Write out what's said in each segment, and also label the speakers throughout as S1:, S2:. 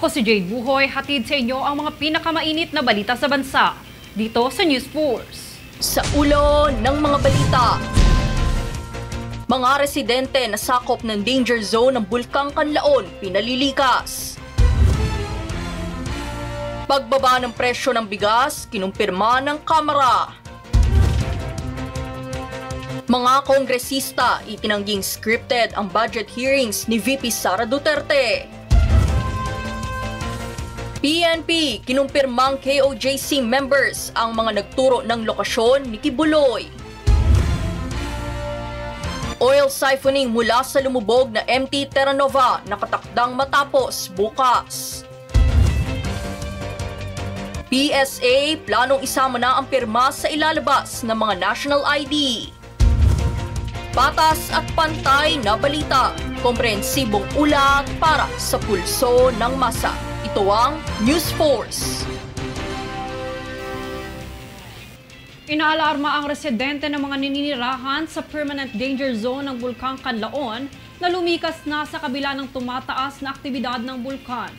S1: Ako si Jade Buhoy, hatid sa inyo ang mga pinakamainit na balita sa bansa, dito sa News Force.
S2: Sa ulo ng mga balita, mga residente na sakop ng danger zone ng Bulkang Kanlaon pinalilikas. Pagbaba ng presyo ng bigas, kinumpirma ng Kamara. Mga kongresista itinangging scripted ang budget hearings ni VP Sara Duterte. PNP kinumpirmang KOJC members ang mga nagturo ng lokasyon ni Kibuloy. Oil siphoning mula sa lumubog na MT Terra Nova nakatakdang matapos bukas. PSA planong isama na ang pirma sa ilalabas ng mga national ID. Patas at pantay na balita, komprehensibong ulat para sa pulso ng masa. Ito ang News Force.
S1: Inaalarma ang residente ng mga nininirahan sa permanent danger zone ng Bulkang Kanlaon na lumikas na sa kabila ng tumataas na aktibidad ng bulkan.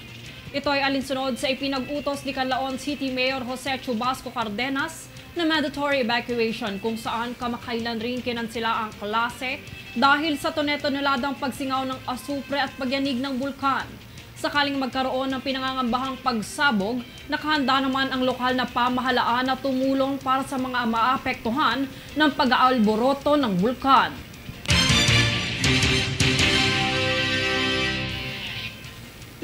S1: Ito ay alinsunod sa ipinag-utos ni Canlaon City Mayor Jose Chubasco Cardenas na mandatory evacuation kung saan kamakailan rin kinansela ang klase dahil sa tonelalang pagsingaw ng asupre at pagyanig ng bulkan. Sakaling magkaroon ng pinangangambahang pagsabog, nakahanda naman ang lokal na pamahalaan na tumulong para sa mga maapektuhan ng pag-aalboroto ng bulkan.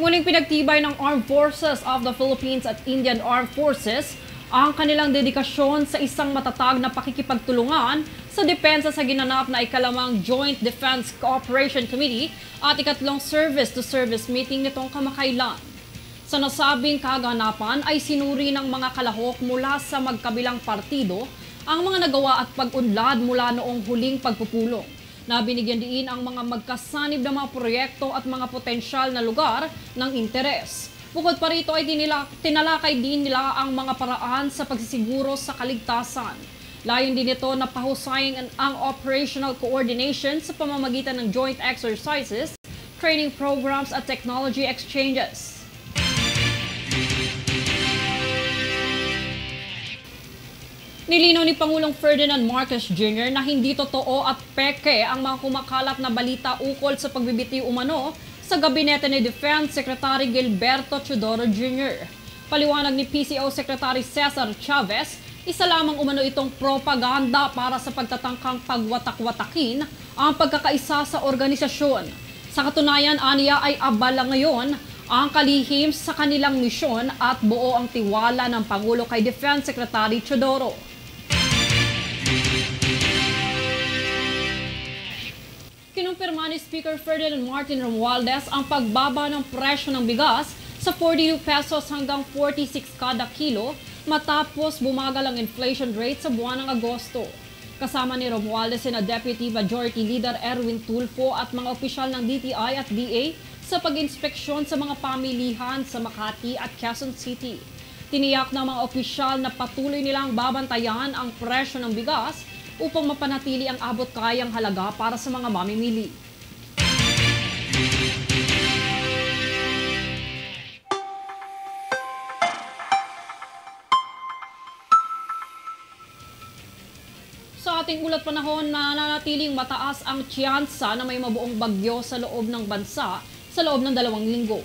S1: Muling pinagtibay ng Armed Forces of the Philippines at Indian Armed Forces ang kanilang dedikasyon sa isang matatag na pakikipagtulungan sa depensa sa ginanap na ikalamang Joint Defense Cooperation Committee at ikatlong service-to-service meeting nitong kamakailan. Sa nasabing kaganapan ay sinuri ng mga kalahok mula sa magkabilang partido ang mga nagawa at pag-unlad mula noong huling pagpupulong. Nabinigyan din ang mga magkasanib na mga proyekto at mga potensyal na lugar ng interes. Bukod pa rito ay tinalakay din nila ang mga paraan sa pagsisiguro sa kaligtasan. Layon din ito na pahusayin ang operational coordination sa pamamagitan ng joint exercises, training programs at technology exchanges. Nilinaw ni Pangulong Ferdinand Marcos Jr. na hindi totoo at peke ang mga kumakalat na balita ukol sa pagbibitiw umano sa gabinete ni Defense Secretary Gilberto Teodoro Jr. Paliwanag ni PCO Secretary Cesar Chavez, isa lamang umano itong propaganda para sa pagtatangkang pagwatak-watakin ang pagkakaisa sa organisasyon. Sa katunayan, aniya ay abala ngayon ang kalihim sa kanilang misyon at buo ang tiwala ng Pangulo kay Defense Secretary Teodoro. Kinumpirma ni Speaker Ferdinand Martin Romualdez ang pagbaba ng presyo ng bigas sa 42 pesos hanggang 46 kada kilo matapos bumagal ang inflation rate sa buwan ng Agosto. Kasama ni Romualdez na Deputy Majority Leader Erwin Tulfo at mga opisyal ng DTI at DA sa pag-inspeksyon sa mga pamilihan sa Makati at Quezon City. Tiniyak ng mga opisyal na patuloy nilang babantayan ang presyo ng bigas upang mapanatili ang abot kayang halaga para sa mga mamimili. Sa ating ulat panahon, nananatiling mataas ang tsansa na may mabuong bagyo sa loob ng bansa sa loob ng 2 linggo.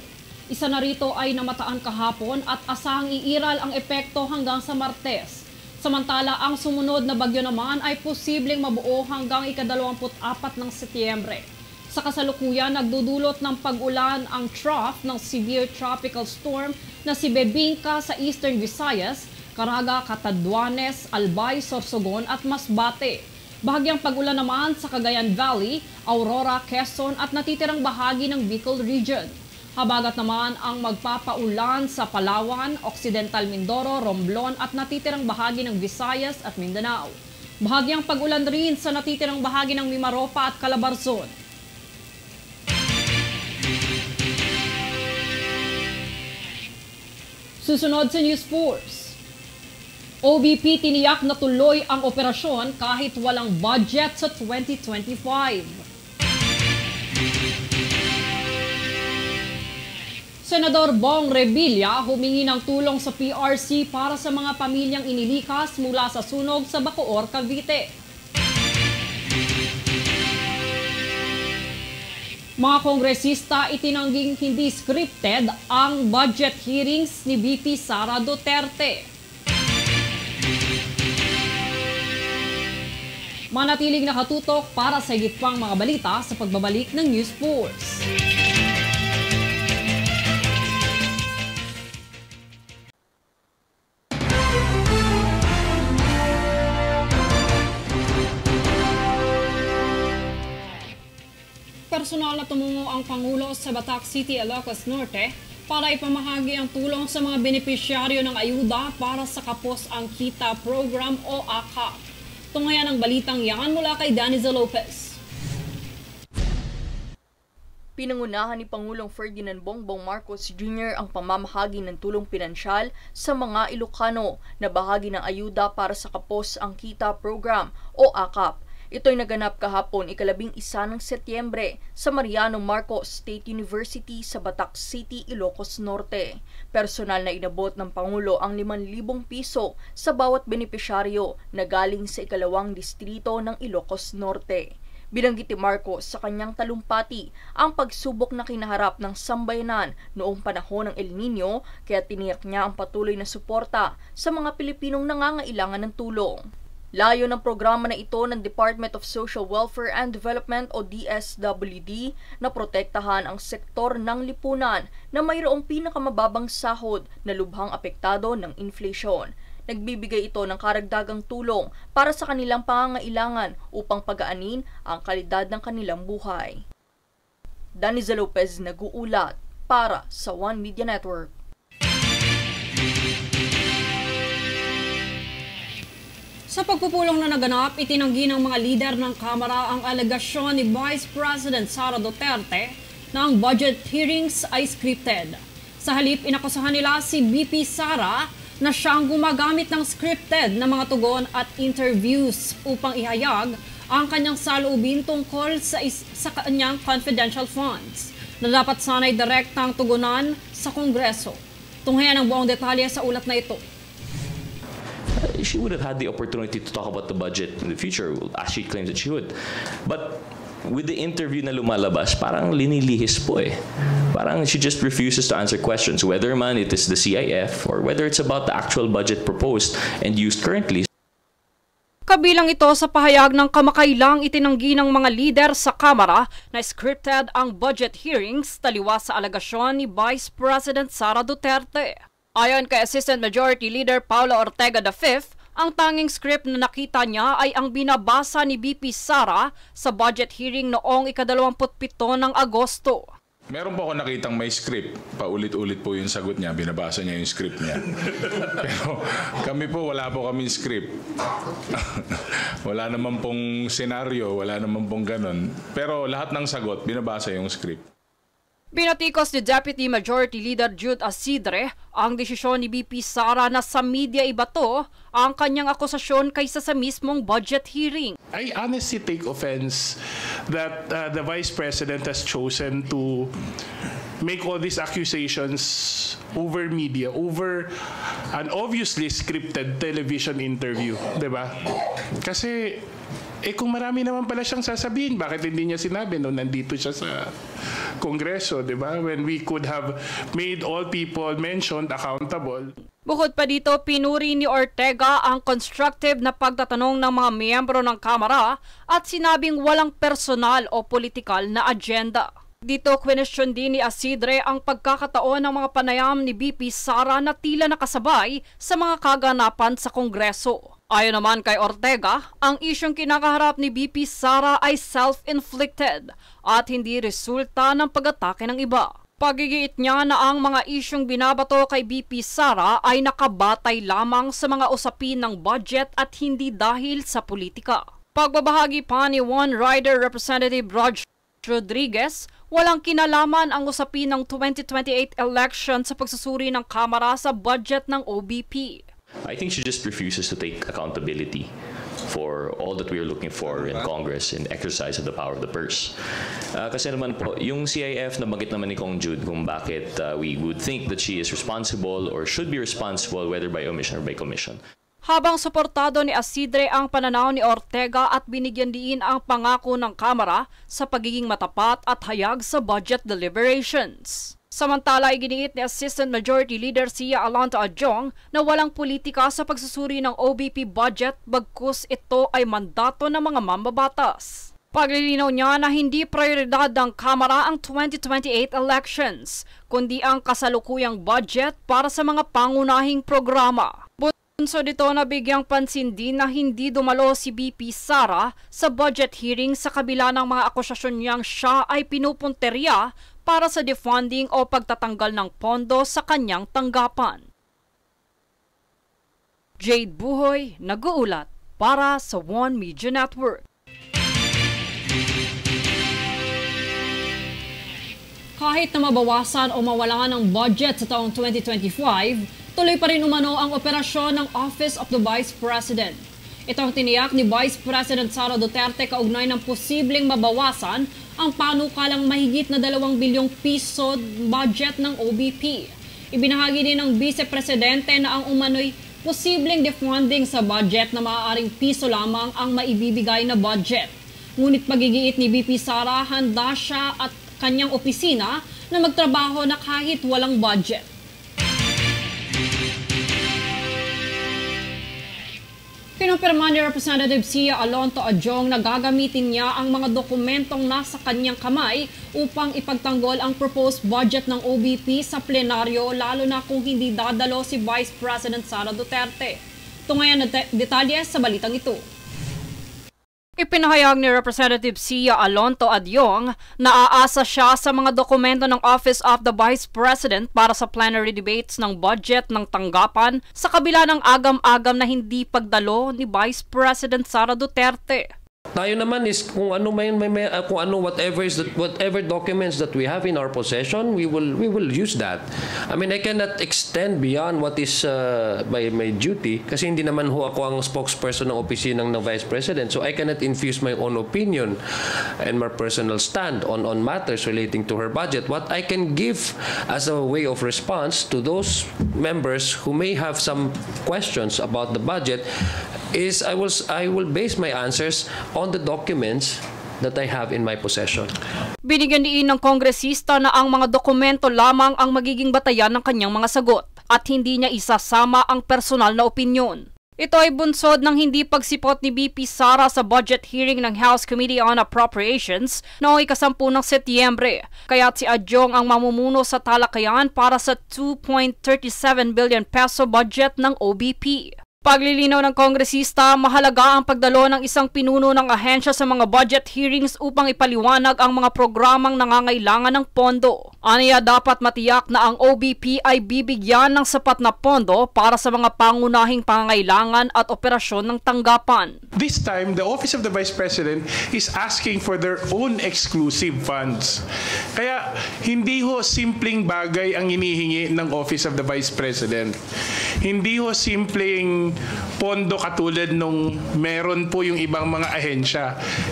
S1: Isa na rito ay namataan kahapon at asahang iiral ang epekto hanggang sa Martes. Samantala, ang sumunod na bagyo naman ay posibleng mabuo hanggang ika-24 ng Setyembre. Sa kasalukuyan, nagdudulot ng pag-ulan ang trough ng severe tropical storm na si Bebingka sa Eastern Visayas, Caraga, Catanduanes, Albay, Sorsogon at Masbate. Bahagyang pag-ulan naman sa Cagayan Valley, Aurora, Quezon at natitirang bahagi ng Bicol Region. Habagat naman ang magpapaulan sa Palawan, Occidental Mindoro, Romblon at natitirang bahagi ng Visayas at Mindanao. Bahagyang pag-ulan rin sa natitirang bahagi ng Mimaropa at Calabarzon. Susunod sa News Force. OBP tiniyak na tuloy ang operasyon kahit walang budget sa 2025. Senador Bong Revilla humingi ng tulong sa PRC para sa mga pamilyang inilikas mula sa sunog sa Bacoor, Cavite. Mga kongresista itinangging hindi scripted ang budget hearings ni VP Sara Duterte. Manatiling nakatutok para sa higit pang mga balita sa pagbabalik ng News Force. Personal na tumungo ang Pangulo sa Batac City, Ilocos Norte para ipamahagi ang tulong sa mga benepisyaryo ng ayuda para sa Kapos ang Kita Program o AKAP. Tunghayan ang balitang yan mula kay Danizel Lopez.
S2: Pinangunahan ni Pangulong Ferdinand Bongbong Marcos Jr. ang pamamahagi ng tulong pinansyal sa mga Ilocano na bahagi ng ayuda para sa Kapos ang Kita Program o AKAP. Ito'y naganap kahapon 11 ng Setyembre sa Mariano Marcos State University sa Batac City, Ilocos Norte. Personal na inabot ng Pangulo ang 5,000 piso sa bawat benepisyaryo na galing sa ikalawang distrito ng Ilocos Norte. Binanggit ni Marcos sa kanyang talumpati ang pagsubok na kinaharap ng sambayanan noong panahon ng El Nino kaya tiniyak niya ang patuloy na suporta sa mga Pilipinong nangangailangan ng tulong. Layo ng programa na ito ng Department of Social Welfare and Development o DSWD na protektahan ang sektor ng lipunan na mayroong pinakamababang sahod na lubhang apektado ng inflation. Nagbibigay ito ng karagdagang tulong para sa kanilang pangangailangan upang pagaanin ang kalidad ng kanilang buhay. Danizel Lopez nag-uulat para sa One Media Network.
S1: Sa pagpupulong na naganap, itinanggi ng mga lider ng Kamara ang alegasyon ni Vice President Sara Duterte na ang budget hearings ay scripted. Sa halip, inakusahan nila si VP Sara na siyang gumagamit ng scripted na mga tugon at interviews upang ihayag ang kanyang saloobin tungkol sa kanyang confidential funds na dapat sana'y direktang tugunan sa Kongreso. Tunghayan ang buong detalye sa ulat na ito.
S3: She would have had the opportunity to talk about the budget in the future, as she claims that she would. But with the interview na lumalabas, parang linilihis po eh. Parang she just refuses to answer questions, whether man it is the CIF or whether it's about the actual budget proposed and used currently.
S1: Kabilang ito sa pahayag ng kamakailang itinanggi ng mga lider sa Kamara na scripted ang budget hearings taliwas sa alegasyon ni Vice President Sara Duterte. Ayon kay Assistant Majority Leader Paolo Ortega V, ang tanging script na nakita niya ay ang binabasa ni VP Sara sa budget hearing noong ika-27 ng Agosto.
S4: Meron po ako nakitang may script. Paulit-ulit po yung sagot niya. Binabasa niya yung script niya. Pero kami po, wala po kami script. Wala naman pong senaryo, wala naman pong ganun. Pero lahat ng sagot, binabasa yung script.
S1: Binatikos ni Deputy Majority Leader Jude Asidre ang desisyon ni VP Sara na sa media ibato ang kanyang akusasyon kaysa sa mismong budget hearing.
S5: I honestly take offense that the Vice President has chosen to make all these accusations over media, over an obviously scripted television interview, diba? Kasi kung marami naman pala siyang sasabihin, bakit hindi niya sinabi nung nandito siya sa Kongreso, di ba? When we could have made all people mentioned accountable.
S1: Bukod pa dito, pinuri ni Ortega ang constructive na pagtatanong ng mga miyembro ng Kamara at sinabing walang personal o politikal na agenda. Dito, question din ni Asidre ang pagkakataon ng mga panayam ni VP Sara na tila nakasabay sa mga kaganapan sa Kongreso. Ayon naman kay Ortega, ang isyong kinakaharap ni VP Sara ay self-inflicted at hindi resulta ng pag-atake ng iba. Pagigiit niya na ang mga isyong binabato kay VP Sara ay nakabatay lamang sa mga usapin ng budget at hindi dahil sa politika. Pagbabahagi pa ni One Rider Representative Roger Rodriguez, walang kinalaman ang usapin ng 2028 election sa pagsusuri ng Kamara sa budget ng OBP.
S3: I think she just refuses to take accountability for all that we are looking for in Congress in exercise of the power of the purse. Kasi naman po, yung CIF, nabanggit naman ni Kong Jude kung bakit we would think that she is responsible or should be responsible whether by omission or by commission.
S1: Habang suportado ni Isidre ang pananaw ni Ortega at binigyan din ang pangako ng Kamara sa pagiging matapat at hayag sa budget deliberations. Samantala, iginiit ni Assistant Majority Leader Sia Alonto Adjong na walang politika sa pagsusuri ng OBP budget bagkus ito ay mandato ng mga mambabatas. Paglilinaw niya na hindi prioridad ng Kamara ang 2028 elections, kundi ang kasalukuyang budget para sa mga pangunahing programa. Bunso dito na bigyang pansin din na hindi dumalo si BP Sara sa budget hearing sa kabila ng mga akusasyon niyang siya ay pinupunterya para sa defunding o pagtatanggal ng pondo sa kanyang tanggapan. Jade Buhoy, nag-uulat para sa One Media Network. Kahit na mabawasan o mawala ng budget sa taong 2025, tuloy pa rin umano ang operasyon ng Office of the Vice President. Ito ang tiniyak ni Vice President Sara Duterte kaugnay ng posibleng mabawasan ang panukalang mahigit na 2 bilyong piso budget ng OBP. Ibinahagi din ng Vice Presidente na ang umano'y posibleng defunding sa budget na maaaring piso lamang ang maibibigay na budget. Ngunit pagigiit ni VP Sara, handa siya at kanyang opisina na magtrabaho na kahit walang budget. Kinumpirma ni Representative Sia Alonto Adjong na gagamitin niya ang mga dokumentong nasa kanyang kamay upang ipagtanggol ang proposed budget ng OBP sa plenaryo lalo na kung hindi dadalo si Vice President Sara Duterte. Tungayan na detalye sa balitang ito. Ipinahayag ni Representative Sia Alonto Adjong na aasa siya sa mga dokumento ng Office of the Vice President para sa plenary debates ng budget ng tanggapan sa kabila ng agam-agam na hindi pagdalo ni Vice President Sara Duterte.
S6: Tayo naman is kung ano whatever documents that we have in our possession, we will use that. I mean, I cannot extend beyond what is my duty kasi hindi naman ho ako ang spokesperson ng opisina ng Vice President. So I cannot infuse my own opinion and my personal stand on matters relating to her budget. What I can give as a way of response to those members who may have some questions about the budget is I will base my answers on the documents that I have in my possession.
S1: Binigyan din ng kongresista na ang mga dokumento lamang ang magiging batayan ng kanyang mga sagot at hindi niya isasama ang personal na opinyon. Ito ay bunsod ng hindi pagsipot ni BP Sara sa budget hearing ng House Committee on Appropriations noong 10 ng Setyembre. Kaya't si Adjong ang mamumuno sa talakayan para sa 2.37 billion peso budget ng OBP. Paglilinaw ng kongresista, mahalaga ang pagdalo ng isang pinuno ng ahensya sa mga budget hearings upang ipaliwanag ang mga programang nangangailangan ng pondo. Aniya dapat matiyak na ang OBP ay bibigyan ng sapat na pondo para sa mga pangunahing pangangailangan at operasyon ng tanggapan.
S5: This time, the Office of the Vice President is asking for their own exclusive funds. Kaya hindi ho simpleng bagay ang hinihingi ng Office of the Vice President. Hindi ho simpleng pondo katulad nung meron po yung ibang mga ahensya.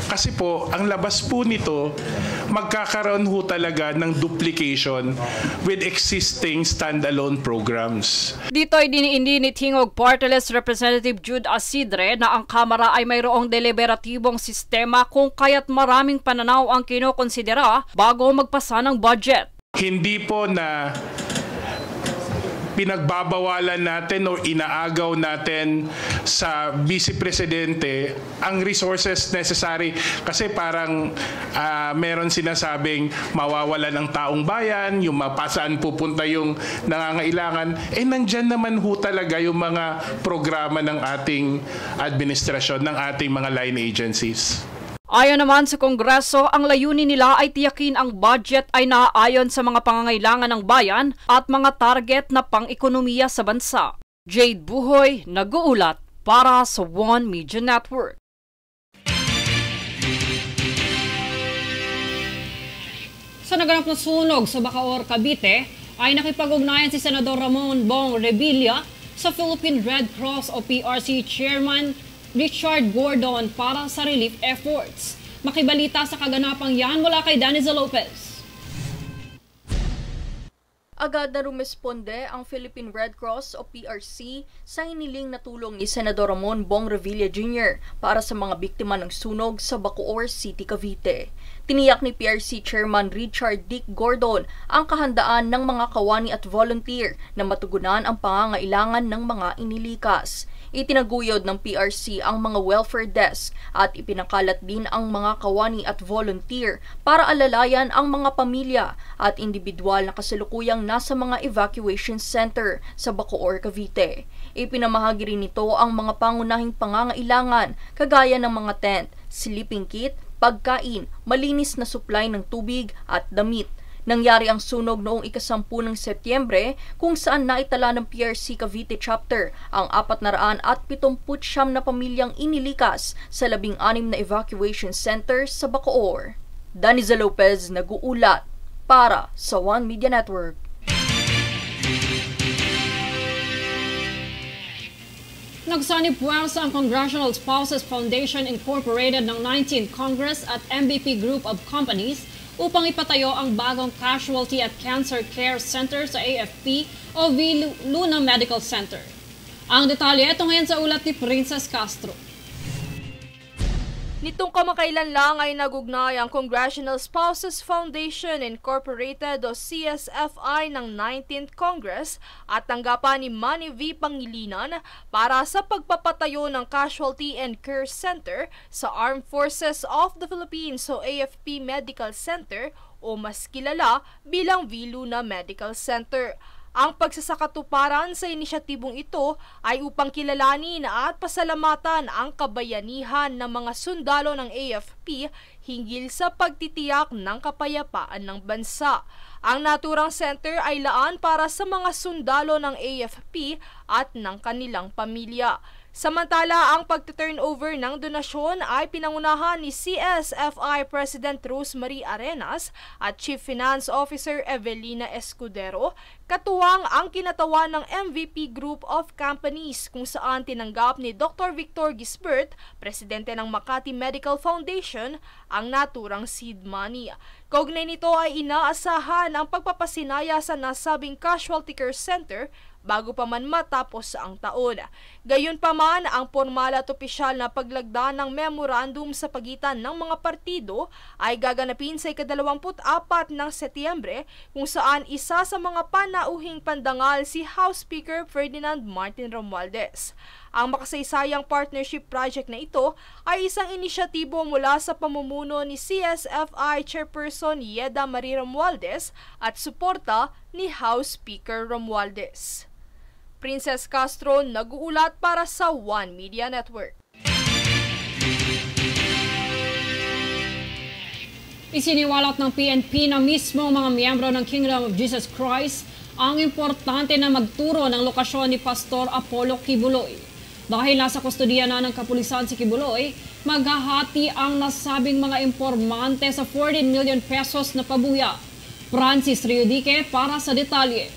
S5: Kasi po, ang labas po nito, magkakaroon ho talaga ng duplication with existing standalone programs.
S1: Dito ay diniindi ni Tingog Party List Representative Jude Isidre na ang Kamara ay mayroong deliberatibong sistema kung kaya't maraming pananaw ang kinokonsidera bago magpasa ng budget.
S5: Hindi po na pinagbabawalan natin o inaagaw natin sa Vice Presidente ang resources necessary kasi parang meron sinasabing mawawala ng taong bayan, yung mapasaan pupunta yung nangangailangan. Nandyan naman ho talaga yung mga programa ng ating administrasyon, ng ating mga line agencies.
S1: Ayon naman sa Kongreso, ang layunin nila ay tiyakin ang budget ay naaayon sa mga pangangailangan ng bayan at mga target na pang-ekonomiya sa bansa. Jade Buhoy, nag-uulat para sa One Media Network. Sa naganap na sunog sa Bacoor, Cavite, ay nakipag-ugnayan si Senador Ramon Bong Revilla sa Philippine Red Cross o PRC Chairman Richard Gordon para sa relief efforts. Makibalita sa kaganapang yan mula kay Daniza Lopez.
S2: Agad na rumesponde ang Philippine Red Cross o PRC sa hiniling na tulong ni Senador Ramon Bong Revilla Jr. para sa mga biktima ng sunog sa Bacoor City, Cavite. Tiniyak ni PRC Chairman Richard Dick Gordon ang kahandaan ng mga kawani at volunteer na matugunan ang pangangailangan ng mga inilikas. Itinaguyod ng PRC ang mga welfare desk at ipinakalat din ang mga kawani at volunteer para alalayan ang mga pamilya at individual na kasalukuyang nasa mga evacuation center sa Bacoor, Cavite. Ipinamahagi rin nito ang mga pangunahing pangangailangan kagaya ng mga tent, sleeping kit, pagkain, malinis na supply ng tubig at damit. Nangyari ang sunog noong 10 ng Setyembre kung saan naitala ng PRC Cavite Chapter ang 479 na pamilyang inilikas sa 16 na evacuation centers sa Bacoor. Daniza Lopez nag-uulat para sa One Media Network.
S1: Nagsanib puwersa ang Congressional Spouses Foundation Incorporated ng 19th Congress at MVP Group of Companies upang ipatayo ang bagong Casualty at Cancer Care Center sa AFP o V. Luna Medical Center. Ang detalye ito ngayon sa ulat ni Princess Castro.
S7: Nitong kamakailan lang ay nagugnay ang Congressional Spouses Foundation Incorporated o CSFI ng 19th Congress at tanggapan ni Manny V. Pangilinan para sa pagpapatayo ng Casualty and Care Center sa Armed Forces of the Philippines o AFP Medical Center o mas kilala bilang V. Luna Medical Center. Ang pagsasakatuparan sa inisyatibong ito ay upang kilalanin at pasalamatan ang kabayanihan ng mga sundalo ng AFP hinggil sa pagtitiyak ng kapayapaan ng bansa. Ang naturang center ay laan para sa mga sundalo ng AFP at ng kanilang pamilya. Samantala, ang pagti-turnover ng donasyon ay pinangunahan ni CSFI President Rosemary Arenas at Chief Finance Officer Evelina Escudero, katuwang ang kinatawan ng MVP Group of Companies kung saan tinanggap ni Dr. Victor Gisbert, Presidente ng Makati Medical Foundation, ang naturang seed money. Kaugnay nito ay inaasahan ang pagpapasinaya sa nasabing Casualty Care Center bago pa man matapos ang taon. Gayunpaman, ang formal at opisyal na paglagda ng memorandum sa pagitan ng mga partido ay gaganapin sa ika-24 ng Setyembre kung saan isa sa mga panauhing pandangal si House Speaker Ferdinand Martin Romualdez. Ang makasaysayang partnership project na ito ay isang inisyatibo mula sa pamumuno ni CSFI Chairperson Yeda Marie Romualdez at suporta ni House Speaker Romualdez. Princess Castro nag-uulat para sa One Media Network.
S1: Isiniwalat ng PNP na mismo mga miyembro ng Kingdom of Jesus Christ ang importante na magturo ng lokasyon ni Pastor Apollo Kibuloy. Dahil nasa kustodiya na ng kapulisan si Kibuloy, maghahati ang nasabing mga impormante sa 14 million pesos na pabuya. Francis Riodique para sa detalye.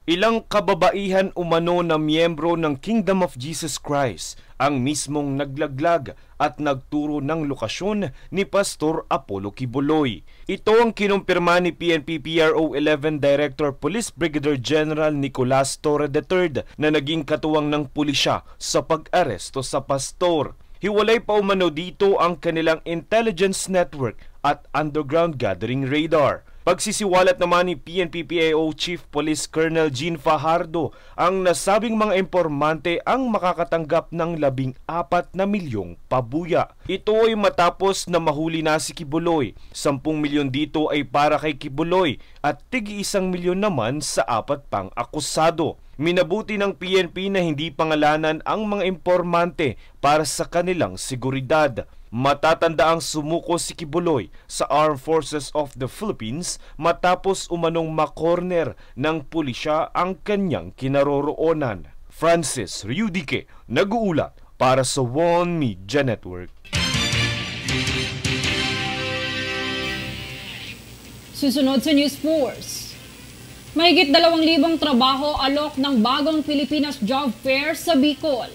S8: Ilang kababaihan umano na miyembro ng Kingdom of Jesus Christ ang mismong naglaglag at nagturo ng lokasyon ni Pastor Apollo Kibuloy. Ito ang kinumpirma ni PNP PRO 11 Director Police Brigadier General Nicolas Torre III na naging katuwang ng pulisya sa pag-aresto sa pastor. Hiwalay pa umano dito ang kanilang intelligence network at underground gathering radar. Pagsisiwalat naman ni PNP PAO Chief Police Colonel Jean Fajardo, ang nasabing mga impormante ang makakatanggap ng 14 na milyong pabuya. Ito ay matapos na mahuli na si Kibuloy. 10 milyon dito ay para kay Kibuloy at tig-1 milyon naman sa 4 pang akusado. Minabuti ng PNP na hindi pangalanan ang mga impormante para sa kanilang seguridad. Matatandaang sumuko si Kibuloy sa Armed Forces of the Philippines matapos umanong makorner ng pulisya ang kanyang kinaroroonan. Francis Riodique, nag-uulat para sa One Media Network.
S1: Susunod sa News Force. Mahigit 2,000 trabaho alok ng bagong Pilipinas Job Fair sa Bicol.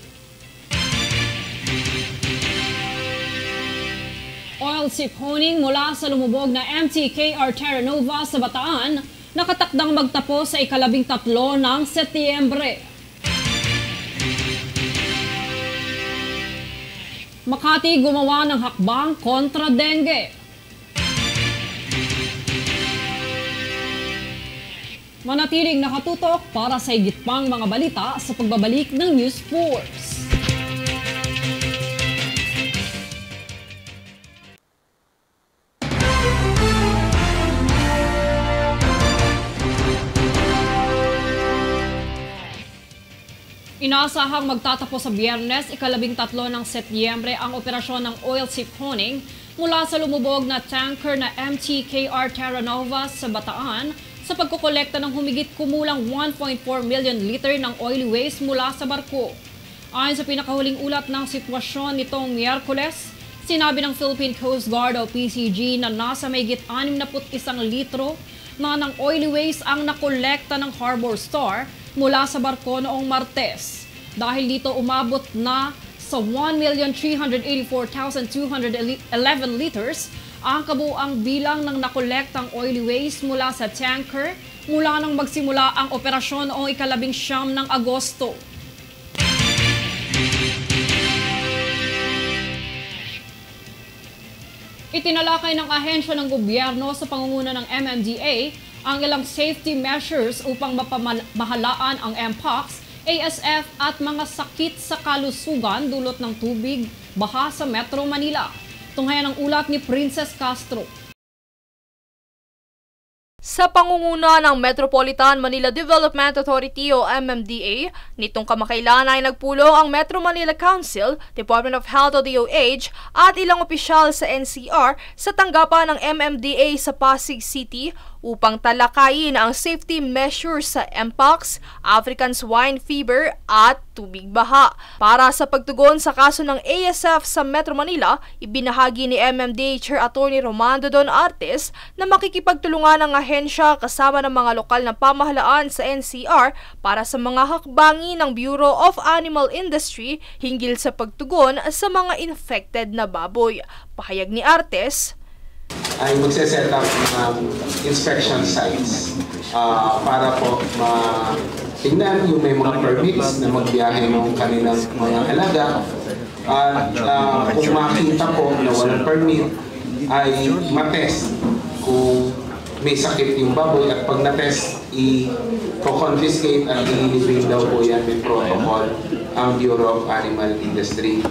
S1: Oil seep honing mula sa lumubog na MTKR Terra Nova sa Bataan, nakatakdang magtapos sa ika-13 ng Setyembre. Makati gumawa ng hakbang kontra dengue. Manatiling nakatutok para sa higit pang mga balita sa pagbabalik ng News Force. Inaasahang magtatapos sa Biyernes, ika-13 ng Setyembre ang operasyon ng oil seep honing mula sa lumubog na tanker na MTKR Terra Nova sa Bataan sa pagkokolekta ng humigit kumulang 1.4 million liter ng oily waste mula sa barko. Ayon sa pinakahuling ulat ng sitwasyon nitong Miyerkules, sinabi ng Philippine Coast Guard o PCG na nasa mahigit 61 litro na ng oily waste ang nakolekta ng Harbor Star mula sa barko noong Martes. Dahil dito umabot na sa 1,384,211 liters ang kabuuang bilang ng nakolektang oily waste mula sa tanker mula nang magsimula ang operasyon noong ika-19 ng Agosto. Itinalakay ng ahensya ng gobyerno sa pangunguna ng MMDA ang ilang safety measures upang mapamahalaan ang MPOX, ASF at mga sakit sa kalusugan dulot ng tubig, baha sa Metro Manila. Tunghayan ang ulat ni Princess Castro.
S7: Sa pangunguna ng Metropolitan Manila Development Authority o MMDA, nitong kamakailan ay nagpulong ang Metro Manila Council, Department of Health o DOH at ilang opisyal sa NCR sa tanggapan ng MMDA sa Pasig City upang talakayin ang safety measures sa Mpox, African Swine Fever at tubig baha. Para sa pagtugon sa kaso ng ASF sa Metro Manila, ibinahagi ni MMDA Chair Attorney Romando Don Artes na makikipagtulungan ng ahensya kasama ng mga lokal na pamahalaan sa NCR para sa mga hakbangi ng Bureau of Animal Industry hinggil sa pagtugon sa mga infected na baboy. Pahayag ni Artes,
S9: ay magse-set up ng inspection sites para po tingnan yung may mga permits na magbiyahe ng kanilang mga alaga at kung makita po na walang permit ay matest kung may sakit yung baboy at pag na-test i-confiscate at i-living daw po yan may protocol ang Bureau of Animal Industry.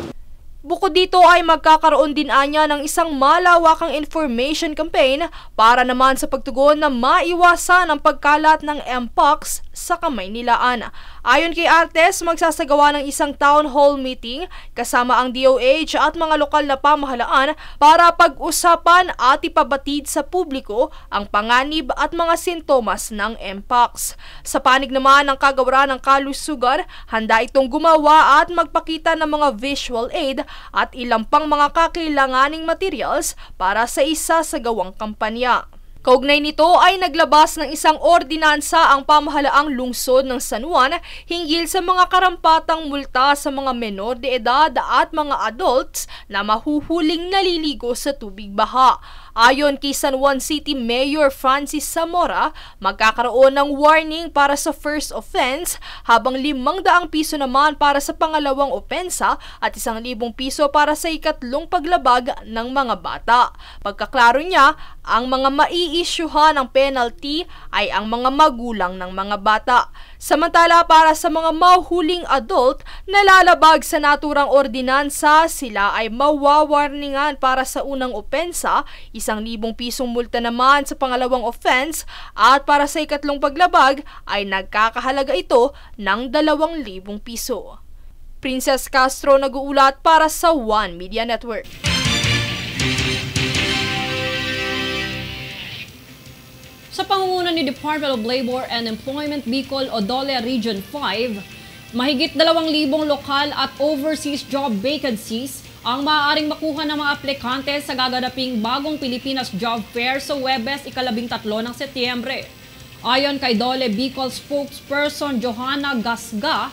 S7: Bukod dito ay magkakaroon din anya ng isang malawakang information campaign para naman sa pagtugon na maiwasan ang pagkalat ng Mpox sa kamay nilaan. Ayon kay Artes, magsasagawa ng isang town hall meeting kasama ang DOH at mga lokal na pamahalaan para pag-usapan at ipabatid sa publiko ang panganib at mga sintomas ng Mpox. Sa panig naman ng Kagawaran ng Kalusugan, handa itong gumawa at magpakita ng mga visual aid at ilang pang mga kakailanganing materials para sa isa sa gawang kampanya. Kaugnay nito ay naglabas ng isang ordinansa ang pamahalaang lungsod ng San Juan hinggil sa mga karampatang multa sa mga menor de edad at mga adults na mahuhuling naliligo sa tubig baha. Ayon kay San Juan City Mayor Francis Zamora, magkakaroon ng warning para sa first offense habang 500 piso naman para sa pangalawang opensa at 1,000 piso para sa ikatlong paglabag ng mga bata. Pagkaklaro niya, ang mga mai-issuehan ng penalty ay ang mga magulang ng mga bata. Samantala para sa mga mahuhuling adult na lalabag sa naturang ordinansa, sila ay mawawarningan para sa unang opensa, 1,000 pisong multa naman sa pangalawang offense at para sa ikatlong paglabag ay nagkakahalaga ito ng 2,000 piso. Princess Castro nag-uulat para sa One Media Network.
S1: Sa pangunguna ni Department of Labor and Employment Bicol o DOLE Region 5, mahigit 2,000 lokal at overseas job vacancies ang maaaring makuha ng mga aplikante sa gaganaping bagong Pilipinas Job Fair sa Huwebes, ika-13 ng Setyembre. Ayon kay Dole Bicol spokesperson Johanna Gasga,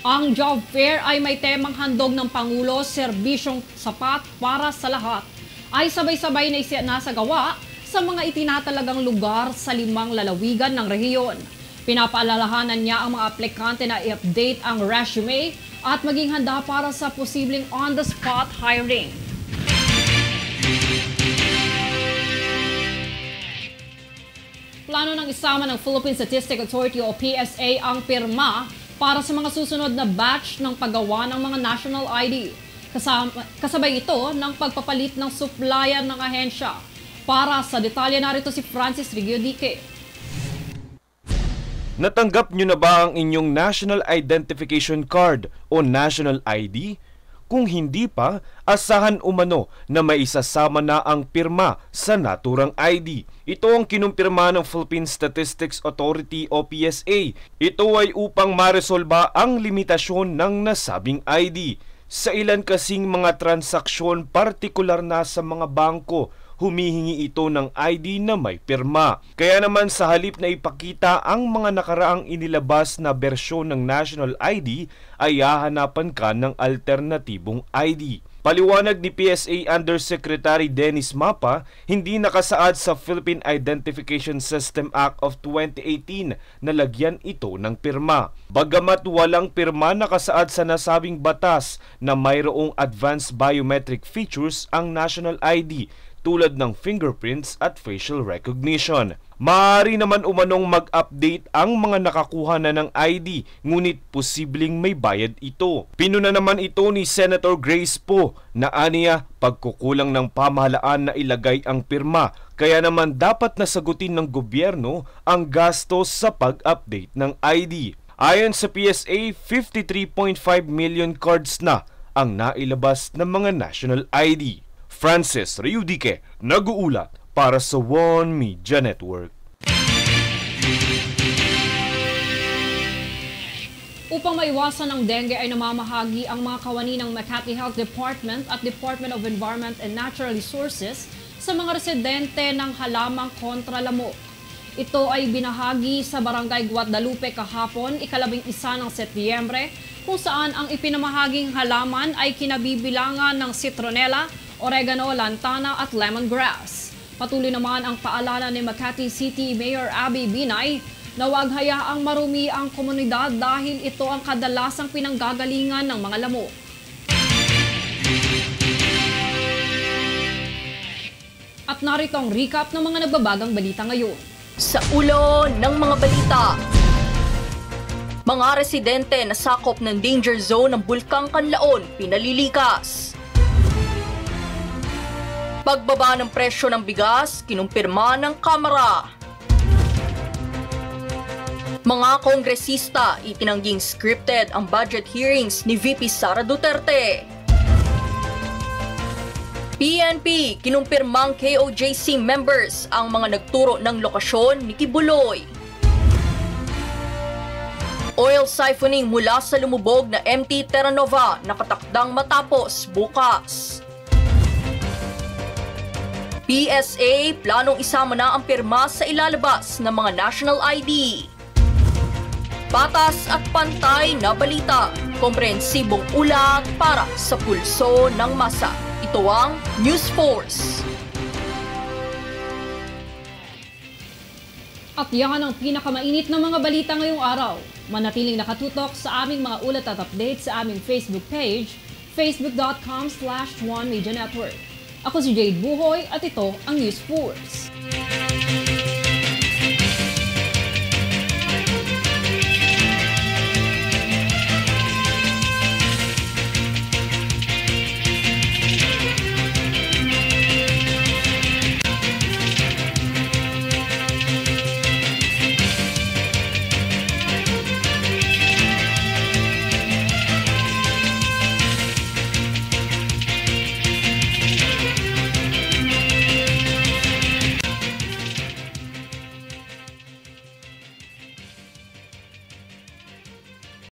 S1: ang job fair ay may temang handog ng Pangulo, serbisyong sapat para sa lahat, ay sabay-sabay na isinasagawa sa mga itinatalagang lugar sa 5 lalawigan ng rehiyon. Pinapaalalahanan niya ang mga aplikante na i-update ang resume at maging handa para sa posibleng on-the-spot hiring. Plano ng isama ng Philippine Statistics Authority o PSA ang pirma para sa mga susunod na batch ng paggawa ng mga national ID. Kasabay ito ng pagpapalit ng supplier ng ahensya. Para sa detalye narito si Francis Rigiodique.
S8: Natanggap nyo na ba ang inyong National Identification Card o National ID? Kung hindi pa, asahan umano na may isasama na ang pirma sa naturang ID. Ito ang kinumpirma ng Philippine Statistics Authority o PSA. Ito ay upang maresolba ang limitasyon ng nasabing ID. Sa ilan kasing mga transaksyon, partikular na sa mga bangko, humihingi ito ng ID na may pirma. Kaya naman sa halip na ipakita ang mga nakaraang inilabas na bersyon ng National ID, ay hahanapan ka ng alternatibong ID. Paliwanag ni PSA Undersecretary Dennis Mapa, hindi nakasaad sa Philippine Identification System Act of 2018 na lagyan ito ng pirma. Bagamat walang pirma nakasaad sa nasabing batas na mayroong advanced biometric features ang National ID, tulad ng fingerprints at facial recognition. Maaari naman umanong mag-update ang mga nakakuha na ng ID, ngunit posibleng may bayad ito. Pinuna naman ito ni Senator Grace Poe na aniya pagkukulang ng pamahalaan na ilagay ang pirma, kaya naman dapat nasagutin ng gobyerno ang gastos sa pag-update ng ID. Ayon sa PSA, 53.5 million cards na ang nailabas ng mga national ID. Francis Riudique, nag-uulat para sa One Media Network.
S1: Upang maiwasan ang dengue ay namamahagi ang mga kawani ng Makati Health Department at Department of Environment and Natural Resources sa mga residente ng halamang kontra lamok. Ito ay binahagi sa Barangay Guadalupe kahapon, ika-11 ng Setyembre, kung saan ang ipinamahaging halaman ay kinabibilangan ng citronella, oregano, lantana at lemongrass. Patuloy naman ang paalala ni Makati City Mayor Abby Binay na huwag hayaang marumi ang komunidad dahil ito ang kadalasang pinanggagalingan ng mga lamok. At narito ang recap ng mga nagbabagang balita ngayon.
S2: Sa ulo ng mga balita, mga residente na sakop ng danger zone ng Bulkang Kanlaon pinalilikas. Pagbaba ng presyo ng bigas, kinumpirma ng Kamara. Mga kongresista itinangging scripted ang budget hearings ni VP Sara Duterte. PNP kinumpirmang KOJC members ang mga nagturo ng lokasyon ni Kibuloy. Oil siphoning mula sa lumubog na MT Terra Nova nakatakdang matapos bukas. PSA, planong isama na ang pirma sa ilalabas ng mga national ID. Patas at pantay na balita, komprehensibong ulat para sa pulso ng masa. Ito ang News Force.
S1: At yan ang pinakamainit na mga balita ngayong araw. Manatiling nakatutok sa aming mga ulat at update sa aming Facebook page, facebook.com/OneMediaNetwork. Ako si Jade Buhoy at ito ang News Force.